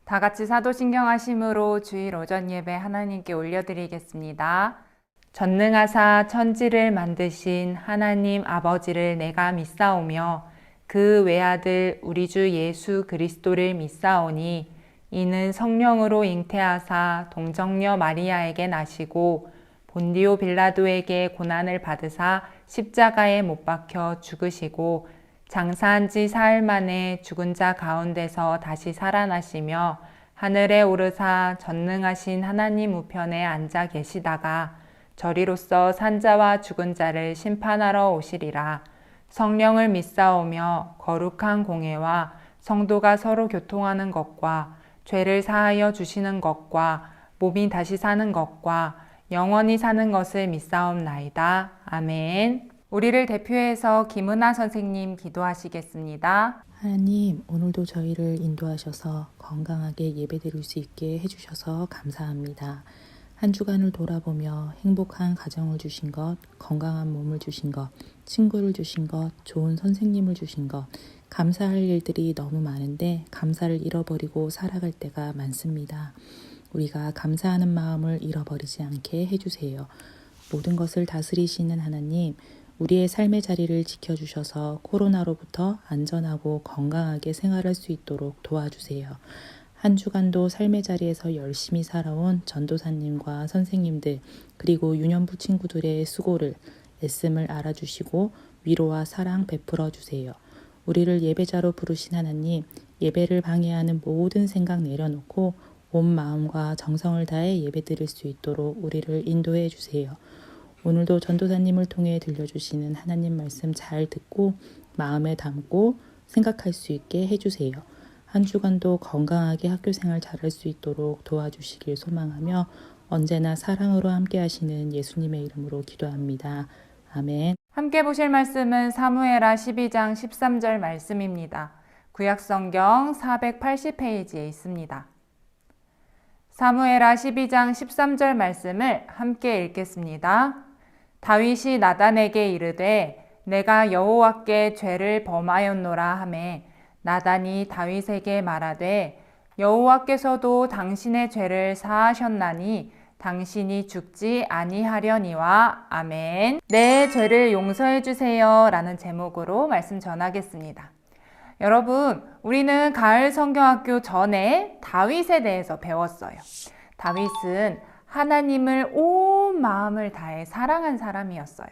다 같이 사도신경 하심으로 주일 오전 예배 하나님께 올려드리겠습니다. 전능하사 천지를 만드신 하나님 아버지를 내가 믿사오며 그 외아들 우리 주 예수 그리스도를 믿사오니 이는 성령으로 잉태하사 동정녀 마리아에게 나시고 본디오 빌라도에게 고난을 받으사 십자가에 못 박혀 죽으시고 장사한 지 사흘 만에 죽은 자 가운데서 다시 살아나시며 하늘에 오르사 전능하신 하나님 우편에 앉아 계시다가 저리로서 산자와 죽은 자를 심판하러 오시리라. 성령을 믿사오며 거룩한 공회와 성도가 서로 교통하는 것과 죄를 사하여 주시는 것과 몸이 다시 사는 것과 영원히 사는 것을 믿사옵나이다. 아멘. 우리를 대표해서 김은아 선생님 기도하시겠습니다. 하나님, 오늘도 저희를 인도하셔서 건강하게 예배드릴 수 있게 해주셔서 감사합니다. 한 주간을 돌아보며 행복한 가정을 주신 것, 건강한 몸을 주신 것, 친구를 주신 것, 좋은 선생님을 주신 것, 감사할 일들이 너무 많은데 감사를 잃어버리고 살아갈 때가 많습니다. 우리가 감사하는 마음을 잃어버리지 않게 해주세요. 모든 것을 다스리시는 하나님, 우리의 삶의 자리를 지켜주셔서 코로나로부터 안전하고 건강하게 생활할 수 있도록 도와주세요. 한 주간도 삶의 자리에서 열심히 살아온 전도사님과 선생님들 그리고 유년부 친구들의 수고를 애씀을 알아주시고 위로와 사랑 베풀어 주세요. 우리를 예배자로 부르신 하나님, 예배를 방해하는 모든 생각 내려놓고 온 마음과 정성을 다해 예배드릴 수 있도록 우리를 인도해 주세요. 오늘도 전도사님을 통해 들려주시는 하나님 말씀 잘 듣고 마음에 담고 생각할 수 있게 해주세요. 한 주간도 건강하게 학교 생활 잘할 수 있도록 도와주시길 소망하며 언제나 사랑으로 함께 하시는 예수님의 이름으로 기도합니다. 아멘. 함께 보실 말씀은 사무엘하 12장 13절 말씀입니다. 구약성경 480페이지에 있습니다. 사무엘하 12장 13절 말씀을 함께 읽겠습니다. 다윗이 나단에게 이르되 내가 여호와께 죄를 범하였노라 하매 나단이 다윗에게 말하되 여호와께서도 당신의 죄를 사하셨나니 당신이 죽지 아니하려니와. 아멘. 내 죄를 용서해 주세요 라는 제목으로 말씀 전하겠습니다. 여러분, 우리는 가을 성경학교 전에 다윗에 대해서 배웠어요. 다윗은 하나님을 온 마음을 다해 사랑한 사람이었어요.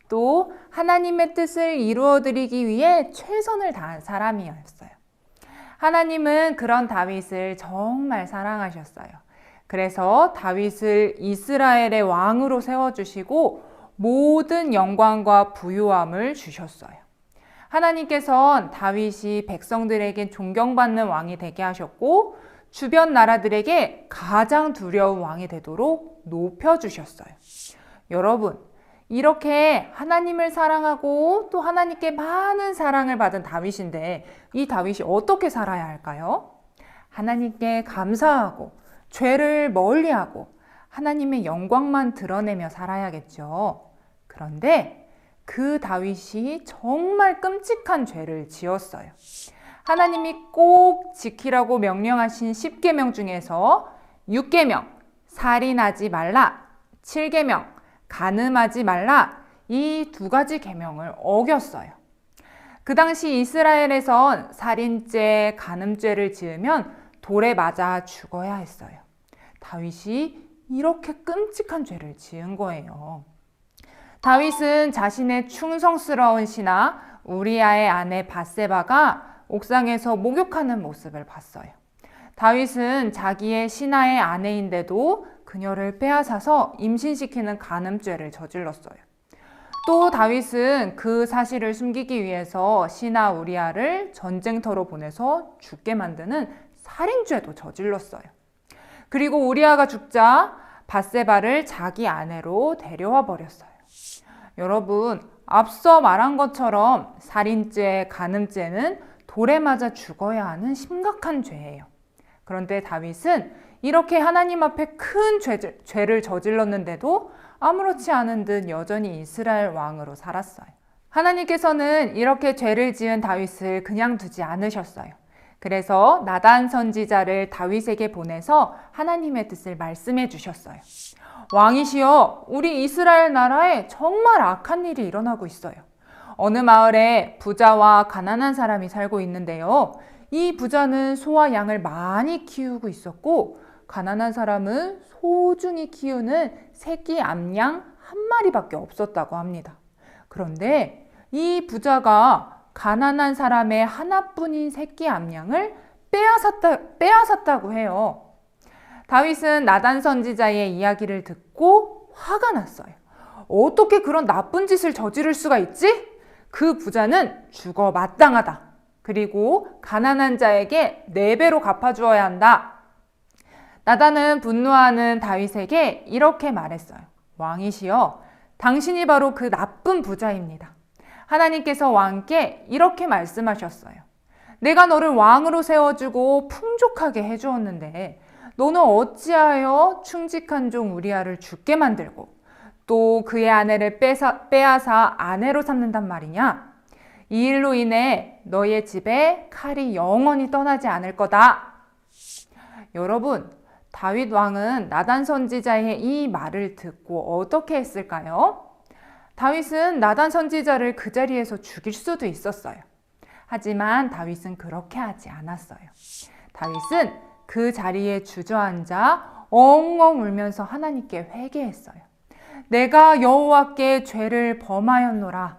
또 하나님의 뜻을 이루어드리기 위해 최선을 다한 사람이었어요. 하나님은 그런 다윗을 정말 사랑하셨어요. 그래서 다윗을 이스라엘의 왕으로 세워주시고 모든 영광과 부유함을 주셨어요. 하나님께서는 다윗이 백성들에게 존경받는 왕이 되게 하셨고 주변 나라들에게 가장 두려운 왕이 되도록 높여주셨어요. 여러분, 이렇게 하나님을 사랑하고 또 하나님께 많은 사랑을 받은 다윗인데 이 다윗이 어떻게 살아야 할까요? 하나님께 감사하고 죄를 멀리하고 하나님의 영광만 드러내며 살아야겠죠. 그런데 그 다윗이 정말 끔찍한 죄를 지었어요. 하나님이 꼭 지키라고 명령하신 10계명 중에서 6계명, 살인하지 말라, 7계명, 간음하지 말라, 이 두 가지 계명을 어겼어요. 그 당시 이스라엘에선 살인죄, 간음죄를 지으면 돌에 맞아 죽어야 했어요. 다윗이 이렇게 끔찍한 죄를 지은 거예요. 다윗은 자신의 충성스러운 신하 우리아의 아내 밧세바가 옥상에서 목욕하는 모습을 봤어요. 다윗은 자기의 신하의 아내인데도 그녀를 빼앗아서 임신시키는 간음죄를 저질렀어요. 또 다윗은 그 사실을 숨기기 위해서 신하 우리아를 전쟁터로 보내서 죽게 만드는 살인죄도 저질렀어요. 그리고 우리아가 죽자 밧세바를 자기 아내로 데려와 버렸어요. 여러분, 앞서 말한 것처럼 살인죄, 간음죄는 돌에 맞아 죽어야 하는 심각한 죄예요. 그런데 다윗은 이렇게 하나님 앞에 큰 죄를 저질렀는데도 아무렇지 않은 듯 여전히 이스라엘 왕으로 살았어요. 하나님께서는 이렇게 죄를 지은 다윗을 그냥 두지 않으셨어요. 그래서 나단 선지자를 다윗에게 보내서 하나님의 뜻을 말씀해 주셨어요. 왕이시여, 우리 이스라엘 나라에 정말 악한 일이 일어나고 있어요. 어느 마을에 부자와 가난한 사람이 살고 있는데요. 이 부자는 소와 양을 많이 키우고 있었고, 가난한 사람은 소중히 키우는 새끼 암양 한 마리밖에 없었다고 합니다. 그런데 이 부자가 가난한 사람의 하나뿐인 새끼 암양을 빼앗았다고 해요. 다윗은 나단 선지자의 이야기를 듣고 화가 났어요. 어떻게 그런 나쁜 짓을 저지를 수가 있지? 그 부자는 죽어 마땅하다. 그리고 가난한 자에게 4배로 갚아주어야 한다. 나단은 분노하는 다윗에게 이렇게 말했어요. 왕이시여, 당신이 바로 그 나쁜 부자입니다. 하나님께서 왕께 이렇게 말씀하셨어요. 내가 너를 왕으로 세워주고 풍족하게 해주었는데 너는 어찌하여 충직한 종 우리아를 죽게 만들고 또 그의 아내를 빼앗아 아내로 삼는단 말이냐? 이 일로 인해 너의 집에 칼이 영원히 떠나지 않을 거다. 여러분, 다윗 왕은 나단 선지자의 이 말을 듣고 어떻게 했을까요? 다윗은 나단 선지자를 그 자리에서 죽일 수도 있었어요. 하지만 다윗은 그렇게 하지 않았어요. 다윗은 그 자리에 주저앉아 엉엉 울면서 하나님께 회개했어요. 내가 여호와께 죄를 범하였노라.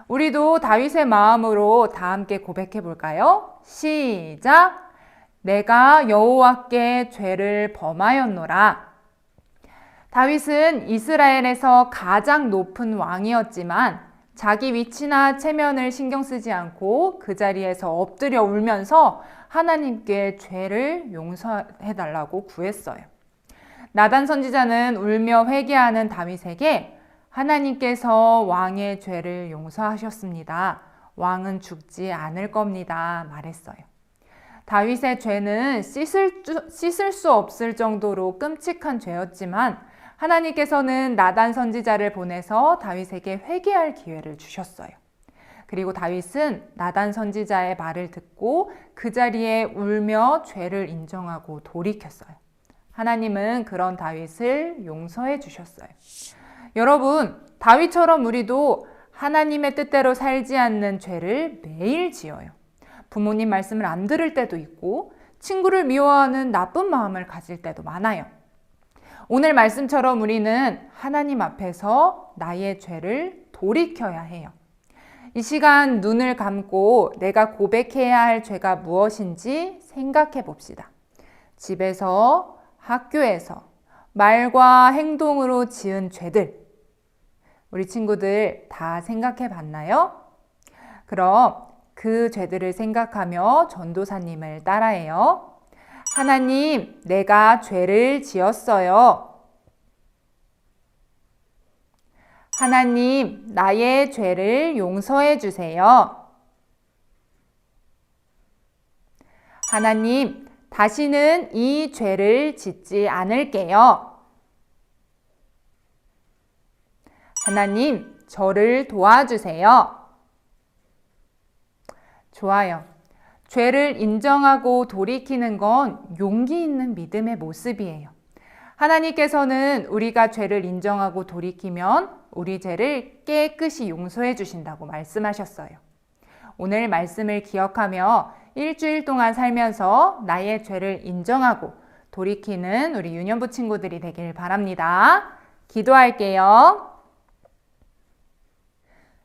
우리도 다윗의 마음으로 다 함께 고백해 볼까요? 시작! 내가 여호와께 죄를 범하였노라. 다윗은 이스라엘에서 가장 높은 왕이었지만 자기 위치나 체면을 신경 쓰지 않고 그 자리에서 엎드려 울면서 하나님께 죄를 용서해달라고 구했어요. 나단 선지자는 울며 회개하는 다윗에게 하나님께서 왕의 죄를 용서하셨습니다. 왕은 죽지 않을 겁니다. 말했어요. 다윗의 죄는 씻을 수 없을 정도로 끔찍한 죄였지만 하나님께서는 나단 선지자를 보내서 다윗에게 회개할 기회를 주셨어요. 그리고 다윗은 나단 선지자의 말을 듣고 그 자리에 울며 죄를 인정하고 돌이켰어요. 하나님은 그런 다윗을 용서해 주셨어요. 여러분, 다윗처럼 우리도 하나님의 뜻대로 살지 않는 죄를 매일 지어요. 부모님 말씀을 안 들을 때도 있고 친구를 미워하는 나쁜 마음을 가질 때도 많아요. 오늘 말씀처럼 우리는 하나님 앞에서 나의 죄를 돌이켜야 해요. 이 시간 눈을 감고 내가 고백해야 할 죄가 무엇인지 생각해 봅시다. 집에서, 학교에서, 말과 행동으로 지은 죄들. 우리 친구들 다 생각해 봤나요? 그럼 그 죄들을 생각하며 전도사님을 따라해요. 하나님, 내가 죄를 지었어요. 하나님, 나의 죄를 용서해 주세요. 하나님, 다시는 이 죄를 짓지 않을게요. 하나님, 저를 도와주세요. 좋아요. 죄를 인정하고 돌이키는 건 용기 있는 믿음의 모습이에요. 하나님께서는 우리가 죄를 인정하고 돌이키면 우리 죄를 깨끗이 용서해 주신다고 말씀하셨어요. 오늘 말씀을 기억하며 일주일 동안 살면서 나의 죄를 인정하고 돌이키는 우리 유년부 친구들이 되길 바랍니다. 기도할게요.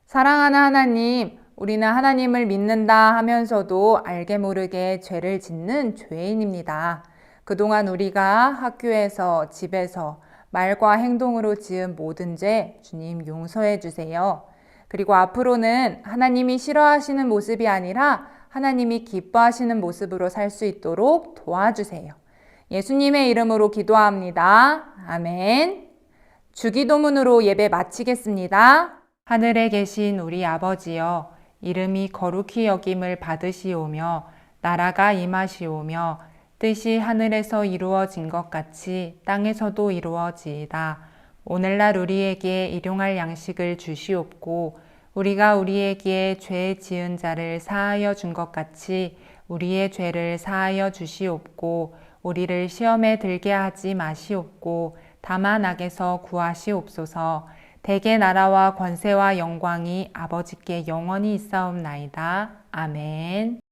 사랑하는 하나님, 우리는 하나님을 믿는다 하면서도 알게 모르게 죄를 짓는 죄인입니다. 그동안 우리가 학교에서, 집에서, 말과 행동으로 지은 모든 죄 주님 용서해 주세요. 그리고 앞으로는 하나님이 싫어하시는 모습이 아니라 하나님이 기뻐하시는 모습으로 살 수 있도록 도와주세요. 예수님의 이름으로 기도합니다. 아멘. 주기도문으로 예배 마치겠습니다. 하늘에 계신 우리 아버지여, 이름이 거룩히 여김을 받으시오며 나라가 임하시오며 뜻이 하늘에서 이루어진 것 같이 땅에서도 이루어지이다. 오늘날 우리에게 일용할 양식을 주시옵고 우리가 우리에게 죄 지은 자를 사하여 준 것 같이 우리의 죄를 사하여 주시옵고 우리를 시험에 들게 하지 마시옵고 다만 악에서 구하시옵소서. 대개 나라와 권세와 영광이 아버지께 영원히 있사옵나이다. 아멘.